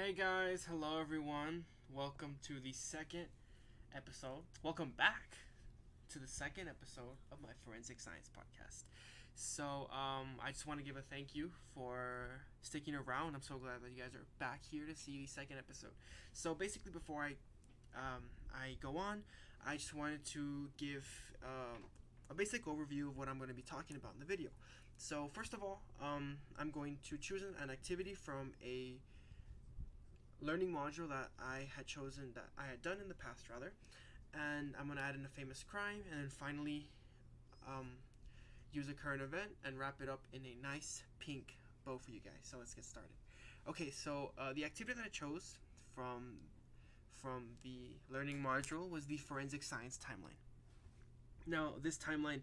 Hey guys, hello everyone. Welcome to the second episode. Welcome back to the second episode of my Forensic Science podcast. I just want to give a thank you for sticking around. I'm so glad that you guys are back here to see the second episode. So, basically, before I go on, I just wanted to give a basic overview of what I'm going to be talking about in the video. So, first of all, I'm going to choose an activity from a learning module that I had done in the past rather, and I'm gonna add in a famous crime, and then finally um, use a current event and wrap it up in a nice pink bow for you guys. So let's get started. Okay, so the activity that I chose from the learning module was the forensic science timeline. Now this timeline,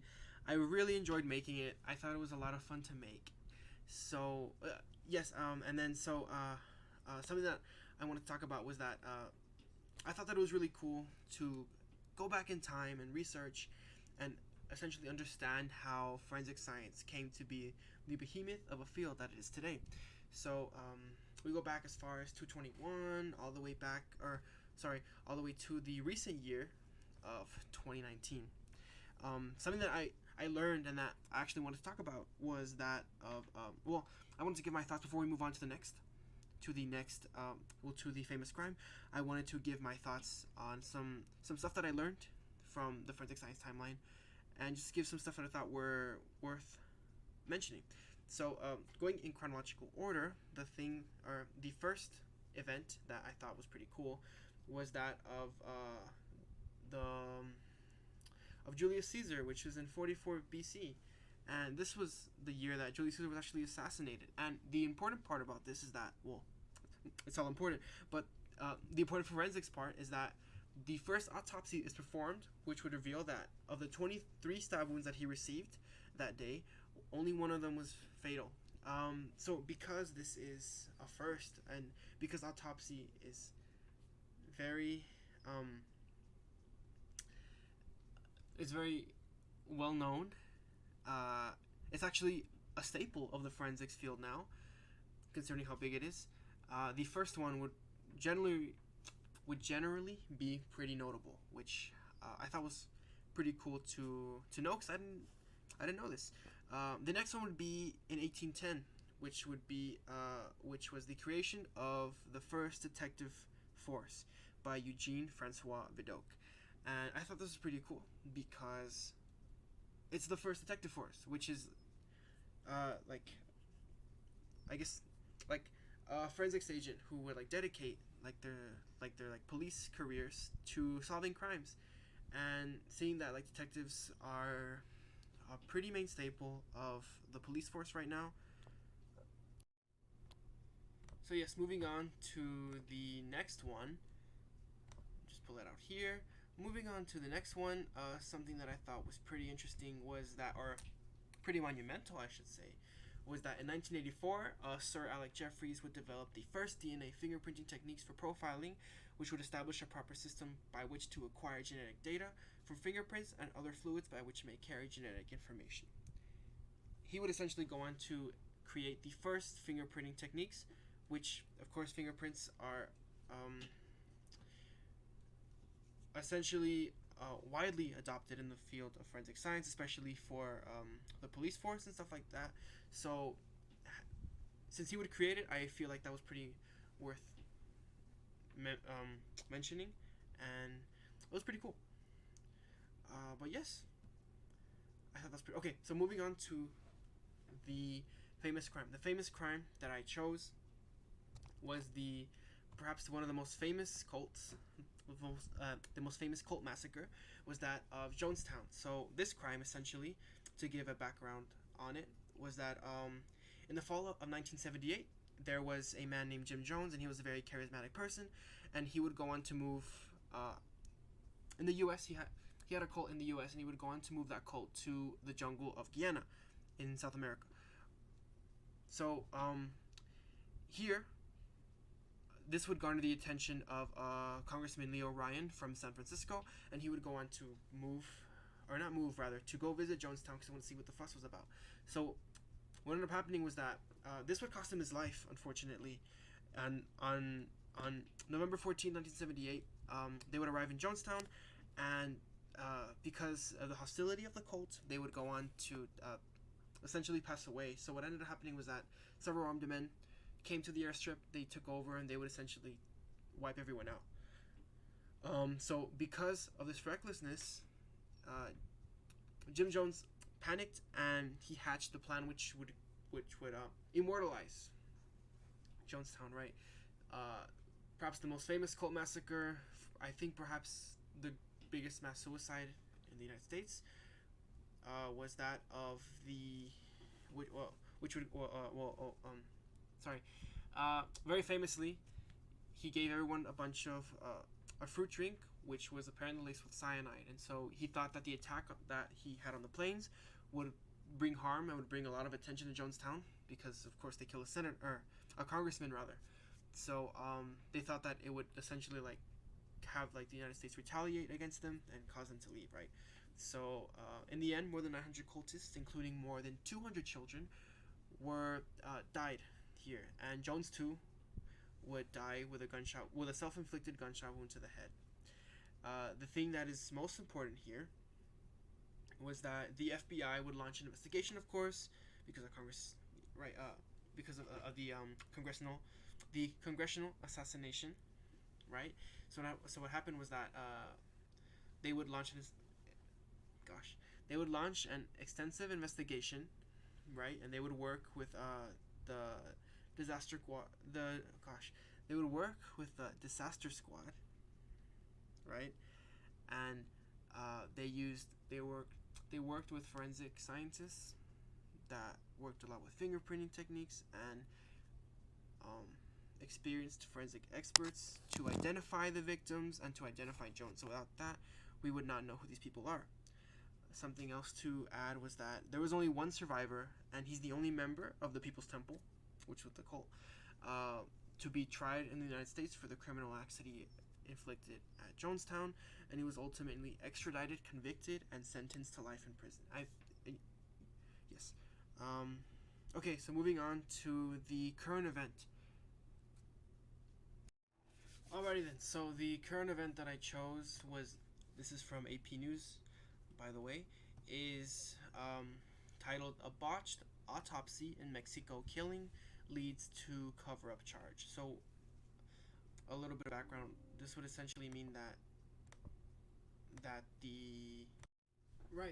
I really enjoyed making it. I thought it was a lot of fun to make. So yes, and then so something that I want to talk about was that I thought that it was really cool to go back in time and research and essentially understand how forensic science came to be the behemoth of a field that it is today. So we go back as far as 221, all the way back, or sorry, all the way to the recent year of 2019. Something that I learned and that I actually wanted to talk about was that of I wanted to give my thoughts before we move on to the famous crime. I wanted to give my thoughts on some stuff that I learned from the forensic science timeline, and just give some stuff that I thought were worth mentioning. So, going in chronological order, the first event that I thought was pretty cool was that of Julius Caesar, which was in 44 BC. And this was the year that Julius Caesar was actually assassinated. And the important part about this is that, well, it's all important, but the important forensics part is that the first autopsy is performed, which would reveal that of the 23 stab wounds that he received that day, only one of them was fatal. So because this is a first, and because autopsy is very it's very well known, it's actually a staple of the forensics field now, concerning how big it is. The first one generally be pretty notable, which I thought was pretty cool to know, because I didn't know this. The next one would be in 1810, which was the creation of the first detective force by Eugene Francois Vidocq, and I thought this was pretty cool because it's the first detective force, which is like, I guess, like a forensics agent who would like dedicate their police careers to solving crimes, and seeing that like detectives are a pretty main staple of the police force right now. So yes, moving on to the next one. Just pull that out here. Moving on to the next one, something that I thought was pretty interesting was that, or pretty monumental, I should say, was that in 1984, Sir Alec Jeffreys would develop the first DNA fingerprinting techniques for profiling, which would establish a proper system by which to acquire genetic data from fingerprints and other fluids by which may carry genetic information. He would essentially go on to create the first fingerprinting techniques, which, of course, fingerprints are essentially widely adopted in the field of forensic science, especially for the police force and stuff like that. So, since he would create it, I feel like that was pretty worth mentioning, and it was pretty cool. But yes, I thought that's pretty okay. So moving on to the famous crime. The famous crime that I chose was perhaps one of the most famous cults, the most famous cult massacre, was that of Jonestown. So this crime, essentially, to give a background on it, was that in the fall of 1978, there was a man named Jim Jones, and he was a very charismatic person, and he would go on to move in the U.S. He had a cult in the U.S., and he would go on to move that cult to the jungle of Guyana in South America. So here, this would garner the attention of Congressman Leo Ryan from San Francisco, and he would go on to to go visit Jonestown because he wanted to see what the fuss was about. So what ended up happening was that this would cost him his life, unfortunately, And on November 14th, 1978, they would arrive in Jonestown, and because of the hostility of the cult, they would go on to essentially pass away. So what ended up happening was that several armed men came to the airstrip, they took over, and they would essentially wipe everyone out. So because of this recklessness, Jim Jones panicked and he hatched the plan which would immortalize Jonestown, right? Perhaps the most famous cult massacre, I think perhaps the biggest mass suicide in the United States, was that of the which would sorry, very famously, he gave everyone a bunch of a fruit drink which was apparently laced with cyanide, and so he thought that the attack that he had on the planes would bring harm and would bring a lot of attention to Jonestown because of course they killed a senator or a congressman rather. So they thought that it would essentially like have like the United States retaliate against them and cause them to leave, right? So in the end, more than 900 cultists, including more than 200 children, were died here, and Jones too would die with a self-inflicted gunshot wound to the head. The thing that is most important here was that the FBI would launch an investigation, of course, because of Congress, right? Because of the congressional assassination, right? So what happened was that they would launch they would launch an extensive investigation, right? And they would work with the disaster squad. They would work with the disaster squad, right? And they worked with forensic scientists that worked a lot with fingerprinting techniques and experienced forensic experts to identify the victims and to identify Jones. So without that, we would not know who these people are. Something else to add was that there was only one survivor, and he's the only member of the People's Temple, which was the cult, to be tried in the United States for the criminal acts that he inflicted at Jonestown, and he was ultimately extradited, convicted, and sentenced to life in prison. Yes. Okay, so moving on to the current event. Alrighty then, so the current event that I chose this is from AP News, by the way, is titled "A Botched Autopsy in Mexico Killing Leads to Cover-Up Charge." So, a little bit of background. This would essentially mean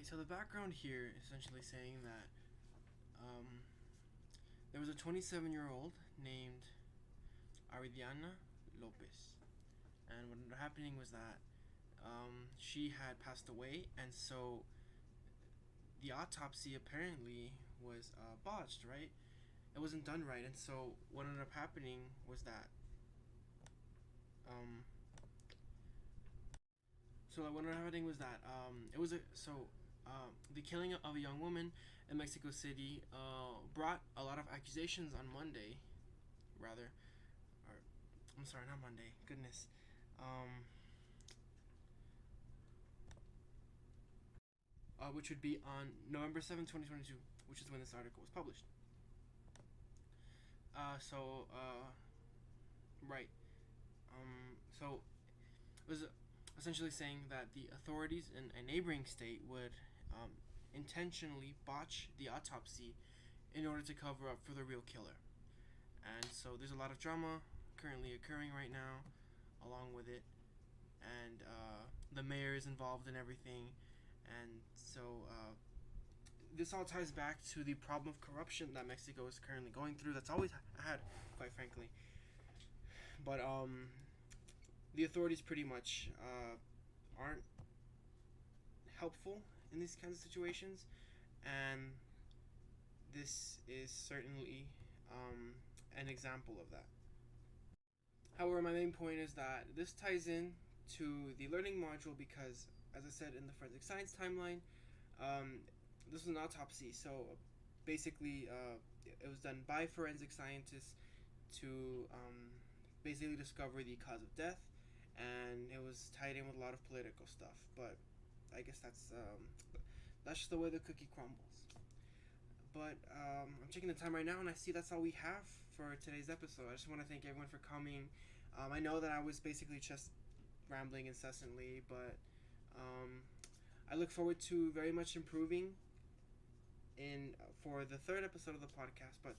so the background here is essentially saying that there was a 27-year-old named Aridiana Lopez, and what ended up happening was that she had passed away, and so the autopsy apparently was botched, right? It wasn't done right, and so what ended up happening was that the killing of a young woman in Mexico City brought a lot of accusations on Monday, rather, or I'm sorry, not Monday. Goodness. Which would be on November 7th, 2022, which is when this article was published. Right. So it was essentially saying that the authorities in a neighboring state would intentionally botch the autopsy in order to cover up for the real killer. And so there's a lot of drama currently occurring right now along with it, and the mayor is involved in everything, and so this all ties back to the problem of corruption that Mexico is currently going through. That's always had, quite frankly. But the authorities pretty much aren't helpful in these kinds of situations, and this is certainly an example of that. However, my main point is that this ties in to the learning module because, as I said in the forensic science timeline, this was an autopsy. So basically, it was done by forensic scientists to basically discover the cause of death, and it was tied in with a lot of political stuff. But I guess that's just the way the cookie crumbles. But I'm checking the time right now, and I see that's all we have for today's episode. I just want to thank everyone for coming. I know that I was basically just rambling incessantly, but I look forward to very much improving in for the third episode of the podcast. But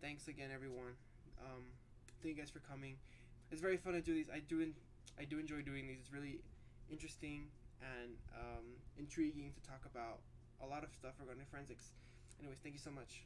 thanks again, everyone. Thank you guys for coming. It's very fun to do these. I do enjoy doing these. It's really interesting and intriguing to talk about a lot of stuff regarding forensics. Anyways, thank you so much.